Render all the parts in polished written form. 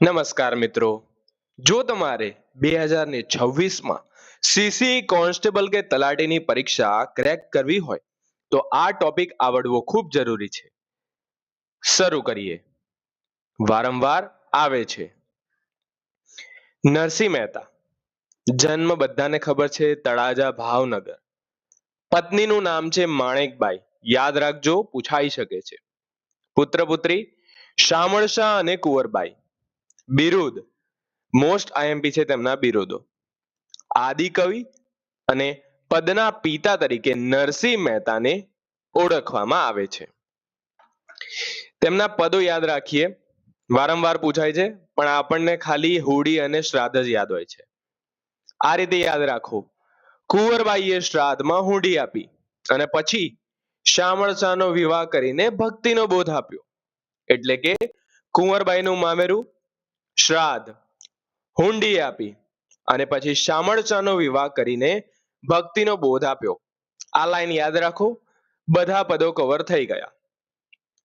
નમસ્કાર મિત્રો, જો તમારે 2026માં સીસી કોન્સ્ટેબલ કે તલાટીની પરીક્ષા ક્રેક કરવી હોય તો આ ટોપિક આવડવો ખૂબ જરૂરી છે. શરૂ કરીએ. વારંવાર આવે છે. નરસિંહ મહેતા, જન્મ બધાને ખબર છે, તળાજા, ભાવનગર. પત્નીનું નામ છે માણેકબાઈ, યાદ રાખજો, પૂછાઈ શકે છે. પુત્ર પુત્રી શામળશા અને કુંવરબાઈ. બિરુદ, મોસ્ટ આઈએમપી છે તેમના બિરુદો. આદિકવિ અને પદના પિતા તરીકે નરસિંહ મહેતાને ઓળખવામાં આવે છે. તેમના પદો યાદ રાખીએ, વારંવાર પૂછાય છે, પણ આપણને ખાલી હોડી અને શ્રાદ્ધ જ યાદ હોય છે. આ રીતે યાદ રાખો. કુંવરબાઈએ શ્રાદ્ધમાં હુંડી આપી અને પછી શામળશાનો વિવાહ કરીને ભક્તિનો બોધ આપ્યો. એટલે કે કુંવરબાઈનું મામેરું શ્રાદ્ધ, હુંડી આપી અને પછી શામળશાનો વિવાહ કરીને ભક્તિનો બોધ આપ્યો. આ લાઈન યાદ રાખો. બધા પદો કવર થઈ ગયા.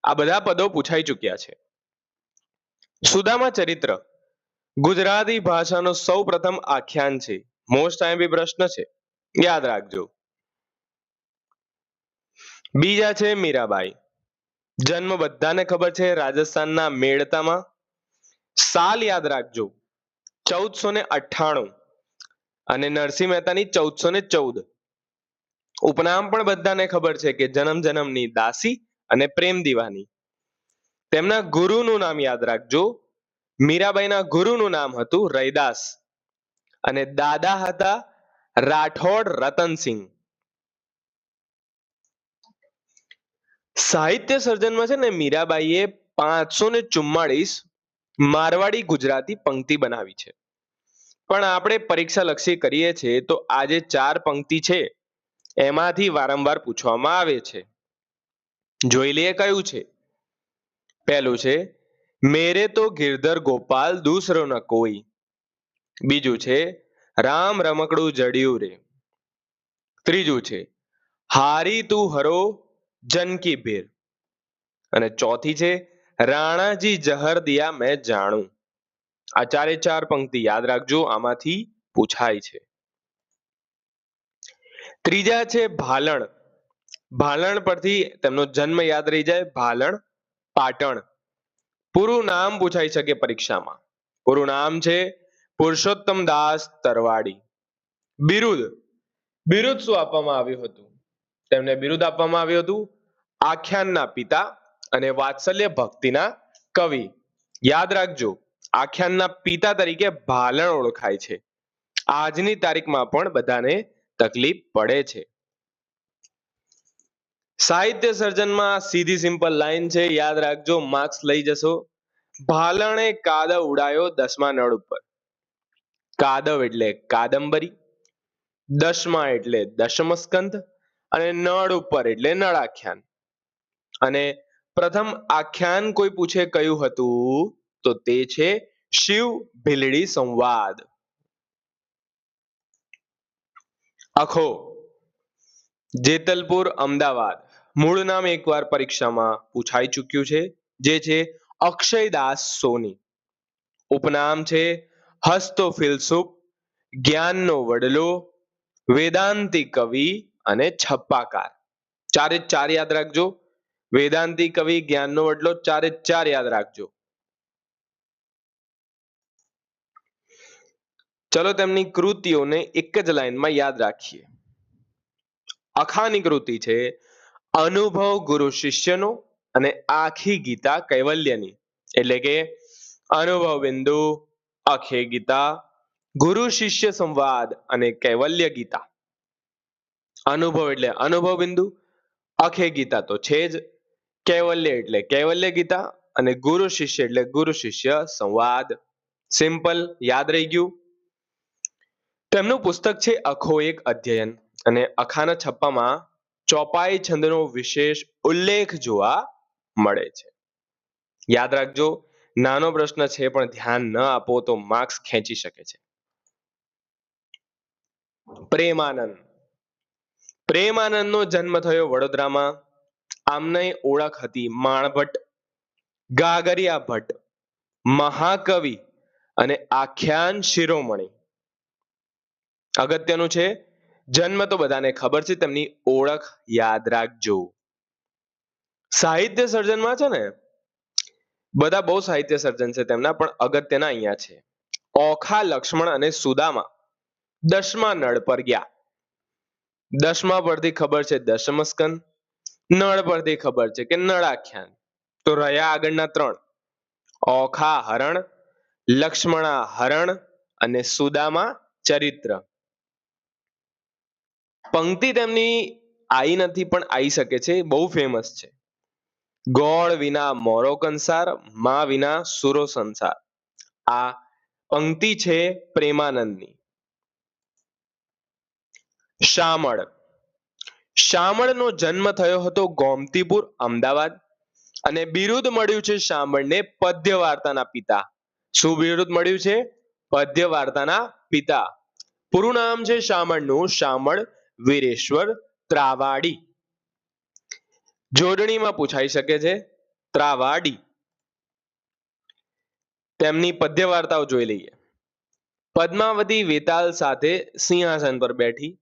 આ બધા પદો પૂછાઈ ચૂક્યા છે. સુદામા ચરિત્ર ગુજરાતી ભાષાનો સૌ પ્રથમ આખ્યાન છે. મોસ્ટ આઈએમપી પ્રશ્ન છે, યાદ રાખજો. બીજા છે મીરાબાઈ. જન્મ બધાને ખબર છે, રાજસ્થાનના મેડતામાં. સાલ યાદ રાખજો, 1498 અને નરસિંહ મહેતાની 1414. ઉપનામ પણ બધાને ખબર છે કે જન્મ જન્મની દાસી અને પ્રેમ દીવાની. તેમના ગુરુનું નામ યાદ રાખજો. મીરાબાઈના ગુરુનું નામ હતું રૈદાસ અને દાદા હતા રાઠોડ રતનસિંહ. સાહિત્ય સર્જનમાં છે ને મીરાબાઈએ 544 મારવાડી ગુજરાતી પંક્તિ બનાવી છે. પણ આપણે પરીક્ષા લક્ષી કરીએ છીએ તો આ જે 4 પંક્તિ છે એમાંથી વારંવાર પૂછવામાં આવે છે. જોઈ લઈએ કયું છે. પહેલું છે મેરે તો ગિરધર ગોપાલ દૂસરો ન કોઈ. બીજું છે રામ રમકડું જડિયું રે. ત્રીજું છે હારી તું હરો જન કી ભેર. અને ચોથી છે રાણાજી જહર દિયા મેં જાણું. આ 4 પંક્તિ યાદ રાખજો, આમાંથી પૂછાય છે. ત્રીજા છે ભાલણ. ભાલણ પરથી તેમનો જન્મ યાદ રહી જાય, ભાલણ, પાટણ. પૂરું નામ પૂછાઈ શકે પરીક્ષામાં. પૂરું નામ છે પુરુષોત્તમ દાસ તરવાડી. બિરુદ, બિરુદ શું આપવામાં આવ્યું હતું? તેમને બિરુદ આપવામાં આવ્યું હતું આખ્યાનના પિતા અને વાત્સલ્ય ભક્તિના કવિ. યાદ રાખજો, આખ્યાનના પિતા તરીકે ભાલણ ઓળખાય છે. આજની તારીખમાં પણ બધાને તકલીફ પડે છે. સાહિત્ય સર્જનમાં સીધી સિમ્પલ લાઈન છે, યાદ રાખજો, માર્ક્સ લઈ જશો. ભાલણે કાદવ ઉડાયો 10મા નળ ઉપર. કાદવ એટલે કાદંબરી, 10મા એટલે દશમસ્કંધ અને નળ ઉપર એટલે નળાખ્યાન. અને પ્રથમ આખ્યાન કોઈ પૂછે કયું હતું તો તે છે શિવ ભીલડી સંવાદ. અખો, જેતલપુર, અમદાવાદ. મૂળ નામ એકવાર પરીક્ષામાં પૂછાઈ ચૂક્યું છે, જે છે અક્ષયદાસ સોની. ઉપનામ છે હસ્તો ફિલસુફ, જ્ઞાનનો વડલો, વેદાંતી કવિ અને છપ્પાકાર. 4 યાદ રાખજો. વેદાંતી કવિ, જ્ઞાનનો વડલો, 4 યાદ રાખજો. ચલો તેમની કૃતિઓને એક જ લાઈનમાં યાદ રાખીએ. અખાની કૃતિ છે અનુભવ ગુરુ શિષ્યનો અને આખી ગીતા કૈવલ્યની. એટલે કે અનુભવ બિંદુ, અખે ગીતા, ગુરુ શિષ્ય સંવાદ અને કૈવલ્ય ગીતા. અનુભવ એટલે અનુભવ બિંદુ, અખે ગીતા તો છે જ, કૈવલ્ય એટલે કૈવલ્ય ગીતા અને ગુરુ શિષ્ય એટલે ગુરુ શિષ્ય સંવાદ. સિમ્પલ, યાદ રહી ગયું. તેમનું પુસ્તક છે અખો એક અધ્યયન અને અખાના છપ્પામાં ચોપાઈ છંદનો વિશેષ ઉલ્લેખ જોવા મળે છે. યાદ રાખજો, નાનો પ્રશ્ન છે પણ ધ્યાન ન આપો તો માર્ક્સ ખેંચી શકે છે. પ્રેમાનંદ. પ્રેમાનંદનો જન્મ થયો વડોદરામાં. આમની ઓળખ હતી માણભટ્ટ, ગાગરિયા ભટ્ટ, મહાકવિ અને આખ્યાન શિરોમણી. અગત્યનું છે, જન્મ તો બધાને ખબર છે, તેમની ઓળખ યાદ રાખજો. સાહિત્ય સર્જનમાં છે ને, બધા બહુ સાહિત્ય સર્જન છે તેમના, પણ અગત્યના અહીંયા છે. ઓખા, લક્ષ્મણ અને સુદામા દસમા નળ પર ગયા. દસમા પરથી ખબર છે દશમસ્કંદ, નળ પરથી ખબર છે કે નળાખ્યાન. તો રહ્યા આગળના ત્રણ: ઓખા હરણ, લક્ષ્મણા હરણ અને સુદામા ચરિત્ર. પંક્તિ તેમની આઈ નથી પણ આઈ શકે છે, બહુ ફેમસ છે. ગોળ વિના મોરો કંસાર, મા વિના સુરો સંસાર. આ પંક્તિ છે પ્રેમાનંદની. શામળ. શામળનો જન્મ થયો હતો ગોમતીપુર, અમદાવાદ, અને બિરુદ મળ્યું છે શામળને પદ્ય વાર્તાના પિતા. શું બિરુદ મળ્યું છે? પદ્ય વાર્તાના પિતા. પૂરું નામ છે શામળનું શામળ વીરેશ્વર ત્રાવાડી. જોડણીમાં પૂછાઈ શકે છે ત્રાવાડી. તેમની પદ્ય વાર્તાઓ જોઈ લઈએ. પદ્માવતી વેતાલ સાથે સિંહાસન પર બેઠી.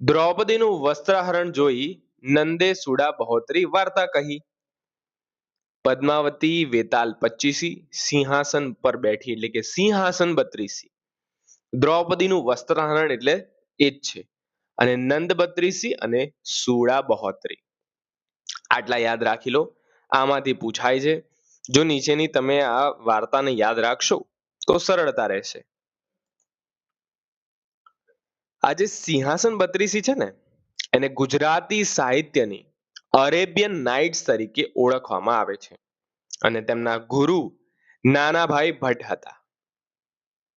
દ્રૌપદીનું વસ્ત્રાહરણ જોઈ નંદે સુડા બહોત્રી વાર્તા કહી. પદ્માવતી વેતાલ 25 સિંહાસન પર બેઠી એટલે કે સિંહાસન 32. દ્રૌપદીનું વસ્ત્રાહરણ એટલે એ જ છે. અને નંદ 32 અને સુડા 72. આટલા યાદ રાખી લો. આમાંથી પૂછાય છે. જો નીચેની તમે આ વાર્તાને યાદ રાખશો તો સરળતા રહેશે. આ જે સિંહાસન 32 છે ને, એને ગુજરાતી સાહિત્યની અરેબિયન નાઇટ્સ તરીકે ઓળખવામાં આવે છે. અને તેમના ગુરુ નાનાભાઈ ભટ્ટ હતા.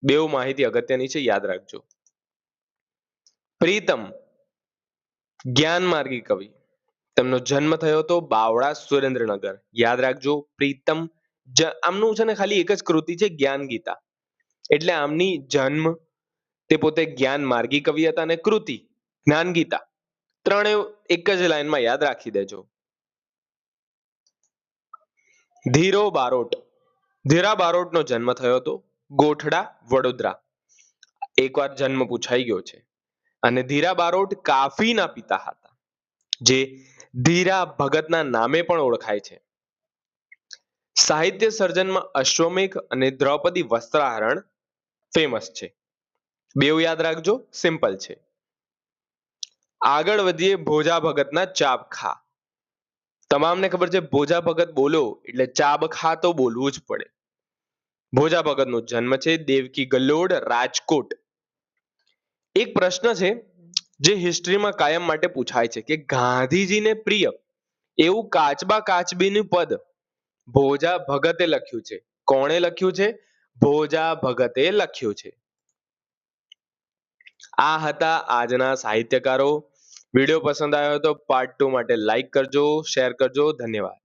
બેઉ માહિતી અગત્યની છે, યાદ રાખજો. પ્રીતમ જ્ઞાનમાર્ગી કવિ. તેમનો જન્મ થયો હતો બાવળા, સુરેન્દ્રનગર. યાદ રાખજો પ્રીતમ. આમનું છે ને ખાલી એક જ કૃતિ છે, જ્ઞાન ગીતા. એટલે આમની જન્મ, તે પોતે જ્ઞાન માર્ગી કવિ હતા, અને કૃતિ જ્ઞાન ગીતા. ત્રણેય એક જ લાઈનમાં યાદ રાખી દેજો. ધીરો બારોટ. ધીરા બારોટનો જન્મ થયો હતો ગોઠડા, વડોદરા. એકવાર જન્મ પૂછાઈ ગયો છે. અને ધીરા બારોટ કાફીના પિતા હતા, જે ધીરા ભગતના નામે પણ ઓળખાય છે. સાહિત્ય સર્જનમાં અશ્વમેઘ અને દ્રૌપદી વસ્ત્રાહરણ ફેમસ છે. બેઉ યાદ રાખજો, સિમ્પલ છે. આગળ વધીએ ભોજા ભગતના ચાબખા. તમામને ખબર છે ભોજા ભગત બોલો એટલે ચાબખા તો બોલવું જ પડે. ભોજા ભગતનો જન્મ છે દેવકી ગલ્લોડ, રાજકોટ. એક પ્રશ્ન છે જે હિસ્ટ્રીમાં કાયમ માટે પૂછાય છે કે ગાંધીજીને પ્રિય એવું કાચબા કાચબીનું પદ ભોજા ભગતે લખ્યું છે. કોણે લખ્યું છે? ભોજા ભગતે લખ્યું છે. આ હતા આજના સાહિત્યકારો. વિડીયો પસંદ આવ્યો તો પાર્ટ 2 માટે લાઈક કરજો, શેર કરજો. ધન્યવાદ.